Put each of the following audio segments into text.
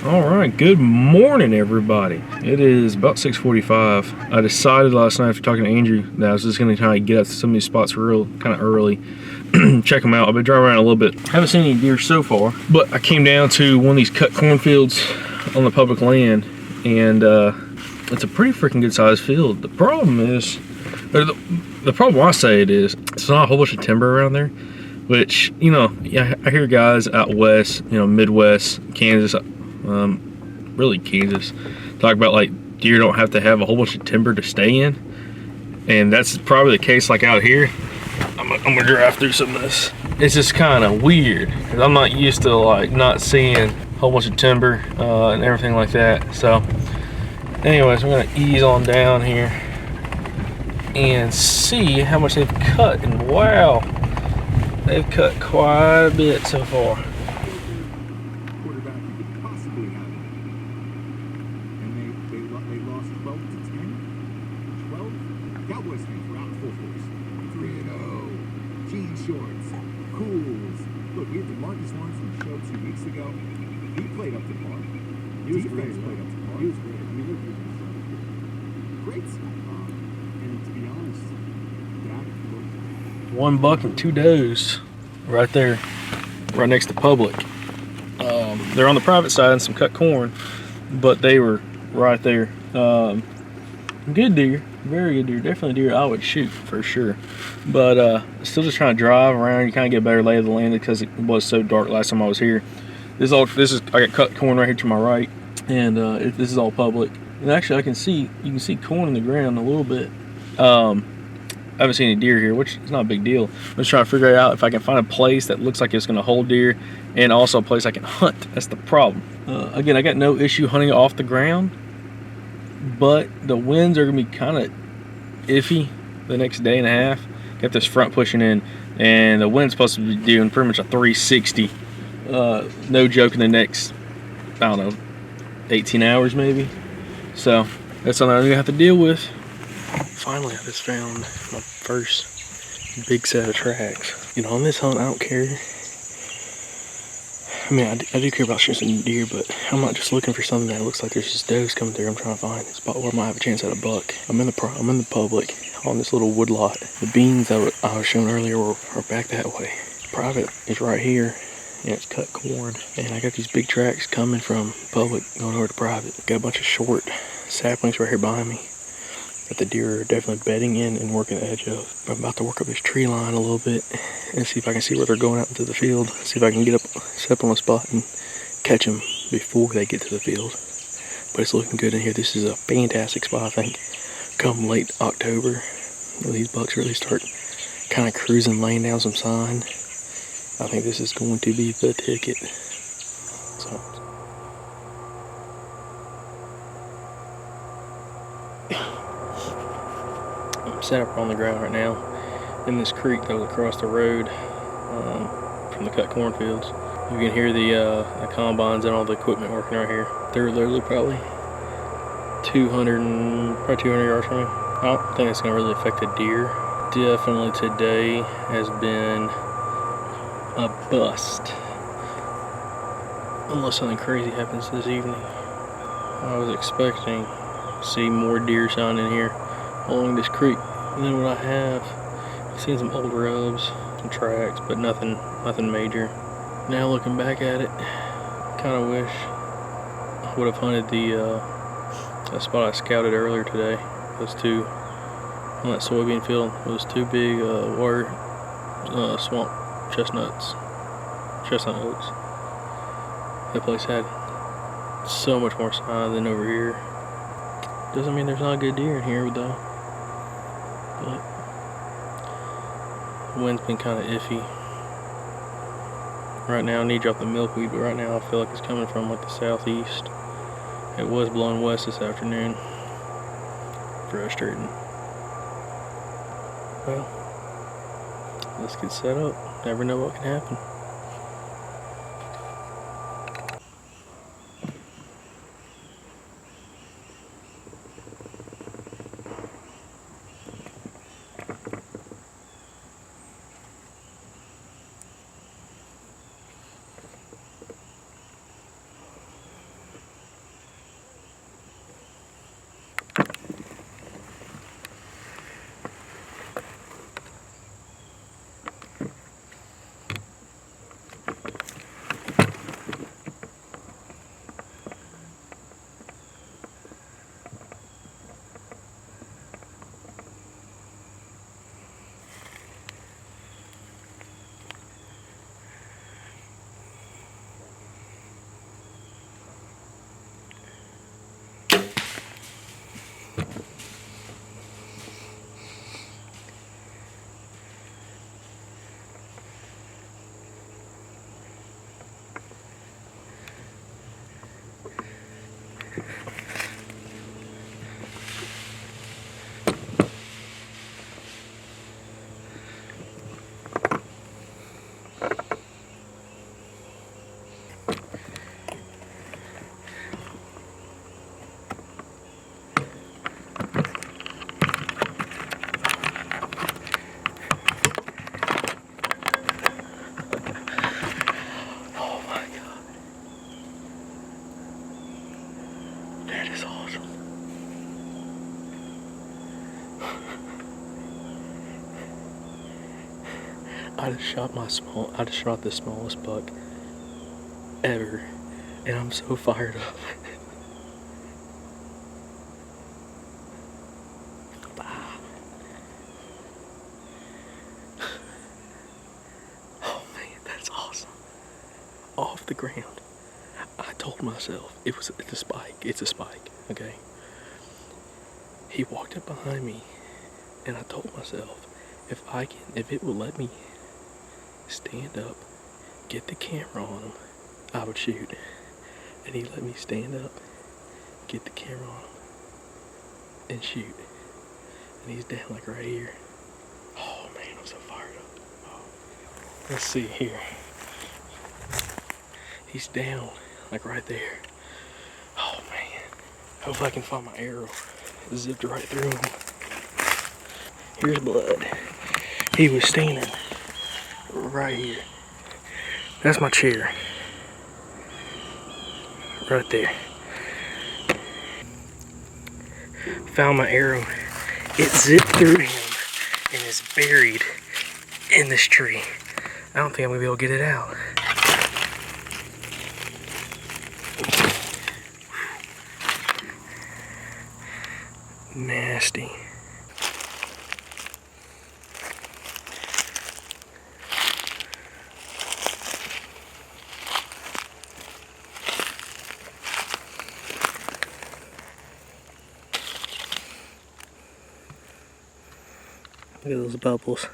All right, good morning, everybody. It is about 6:45. I decided last night after talking to Andrew that I was just going to kind of get up to some of these spots real kind of early, check them out. I've been driving around a little bit. Haven't seen any deer so far, but I came down to one of these cut cornfields on the public land, and it's a pretty freaking good sized field. The problem is, or the problem I say it is, it's not a whole bunch of timber around there, which, you know, yeah, I hear guys out west, you know, Midwest, Kansas, really Kansas, talk about like deer don't have to have a whole bunch of timber to stay in, and that's probably the case. Like out here, I'm gonna drive through some of this. It's just kind of weird because I'm not used to like not seeing a whole bunch of timber and everything like that. So anyways, we're gonna ease on down here and see how much they've cut, and wow, they've cut quite a bit so far. One buck and two does right there, right next to public. They're on the private side and some cut corn, but they were right there. Good deer, very good deer, definitely deer I would shoot for sure. But still just trying to drive around. You kind of get a better lay of the land because it was so dark last time I was here. This is I got cut corn right here to my right, and this is all public. And actually, you can see corn in the ground a little bit. I haven't seen any deer here, which is not a big deal. I'm just trying to figure out if I can find a place that looks like it's going to hold deer, and also a place I can hunt. That's the problem. Again, I got no issue hunting off the ground, but the winds are going to be kind of iffy the next day and a half. Got this front pushing in, and the wind's supposed to be doing pretty much a 360. No joke, in the next, I don't know, 18 hours maybe. So that's something I'm going to have to deal with. Finally, I just found my first big set of tracks. You know, on this hunt, I don't care. I mean, I do care about shooting some deer, but I'm not just looking for something that looks like there's just does coming through. I'm trying to find a spot where I might have a chance at a buck. I'm in the public on this little wood lot. The beans that I was showing earlier are back that way. Private is right here, and it's cut corn. And I got these big tracks coming from public going over to private. Got a bunch of short saplings right here behind me that the deer are definitely bedding in and working the edge of. I'm about to work up this tree line a little bit and see if I can see where they're going out into the field. See if I can set up on a spot and catch them before they get to the field. But it's looking good in here. This is a fantastic spot, I think. Come late October, these bucks really start kind of cruising, laying down some sign. I think this is going to be the ticket. So. I'm set up on the ground right now in this creek that was across the road from the cut cornfields. You can hear the combines and all the equipment working right here. They're literally probably 200 yards from me. I don't think it's going to really affect the deer. Definitely today has been a bust. Unless something crazy happens this evening. I was expecting to see more deer sign in here along this creek than what I have. I've seen some old rubs, some tracks, but nothing major. Now looking back at it, kind of wish I would have hunted that spot I scouted earlier today. Those two on that soybean field, those two big swamp chestnut oaks. That place had so much more sign than over here. Doesn't mean there's not good deer in here though. But the wind's been kind of iffy. Right now I need to drop the milkweed, but right now I feel like it's coming from like the southeast. It was blowing west this afternoon. Frustrating. Well, let's get set up. Never know what can happen. That is awesome. I just shot the smallest buck ever, and I'm so fired up. Oh man, that's awesome. Off the ground. I told myself it's a spike, okay? He walked up behind me, and I told myself, if it will let me stand up, get the camera on him, I would shoot. And he let me stand up, get the camera on him, and shoot. And he's down like right here. Oh man, I'm so fired up. Oh. Let's see here. He's down like right there. Oh man. Hope I can find my arrow. It zipped right through him. Here's blood. He was standing right here. That's my chair. Right there. Found my arrow. It zipped through him and is buried in this tree. I don't think I'm gonna be able to get it out. Nasty. Look at those bubbles.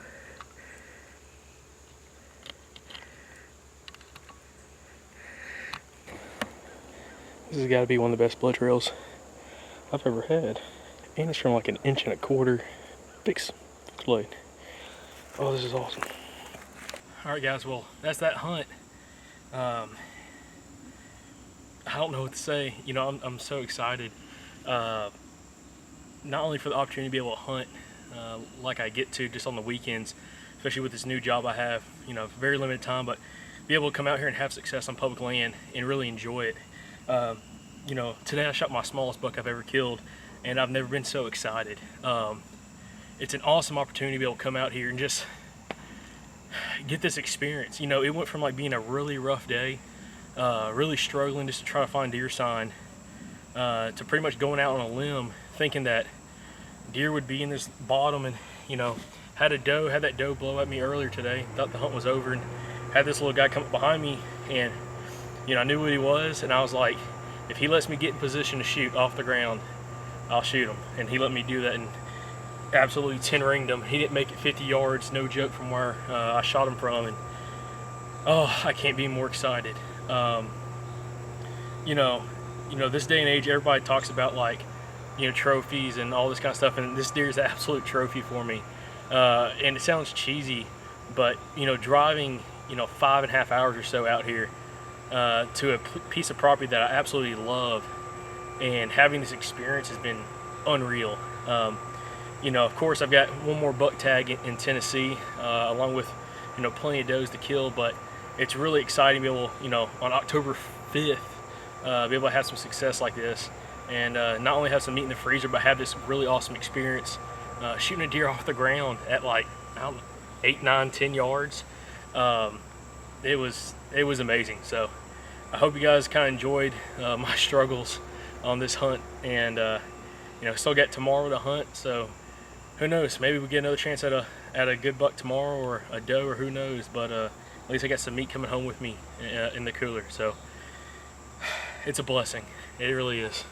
This has got to be one of the best blood trails I've ever had. And it's from like 1.25 inches. Fixed blade. Oh, this is awesome. Alright guys, well, that's that hunt. I don't know what to say. You know, I'm so excited. Not only for the opportunity to be able to hunt like I get to just on the weekends, especially with this new job I have, you know, very limited time, but be able to come out here and have success on public land and really enjoy it. You know, today I shot my smallest buck I've ever killed, and I've never been so excited. It's an awesome opportunity to be able to come out here and just get this experience. You know, it went from like being a really rough day, really struggling just to try to find deer sign, to pretty much going out on a limb thinking that deer would be in this bottom, and you know, had that doe blow at me earlier today. Thought the hunt was over, and had this little guy come up behind me, and you know, I knew what he was, and I was like, if he lets me get in position to shoot off the ground, I'll shoot him. And he let me do that and absolutely 10-ringed him. He didn't make it 50 yards, no joke, from where I shot him from, and oh, I can't be more excited. You know, this day and age, everybody talks about like, you know, trophies and all this kind of stuff, and this deer is an absolute trophy for me. And it sounds cheesy, but you know, driving, you know, 5.5 hours or so out here to a piece of property that I absolutely love, and having this experience has been unreal. You know, of course, I've got one more buck tag in Tennessee, along with, you know, plenty of does to kill, but it's really exciting to be able, you know, on October 5th, be able to have some success like this, and not only have some meat in the freezer, but have this really awesome experience shooting a deer off the ground at like, I don't know, 8, 9, 10 yards. It was amazing. So I hope you guys kind of enjoyed my struggles on this hunt, and you know, still got tomorrow to hunt, so who knows, maybe we get another chance at a good buck tomorrow, or a doe, or who knows, but at least I got some meat coming home with me in the cooler, so it's a blessing. It really is.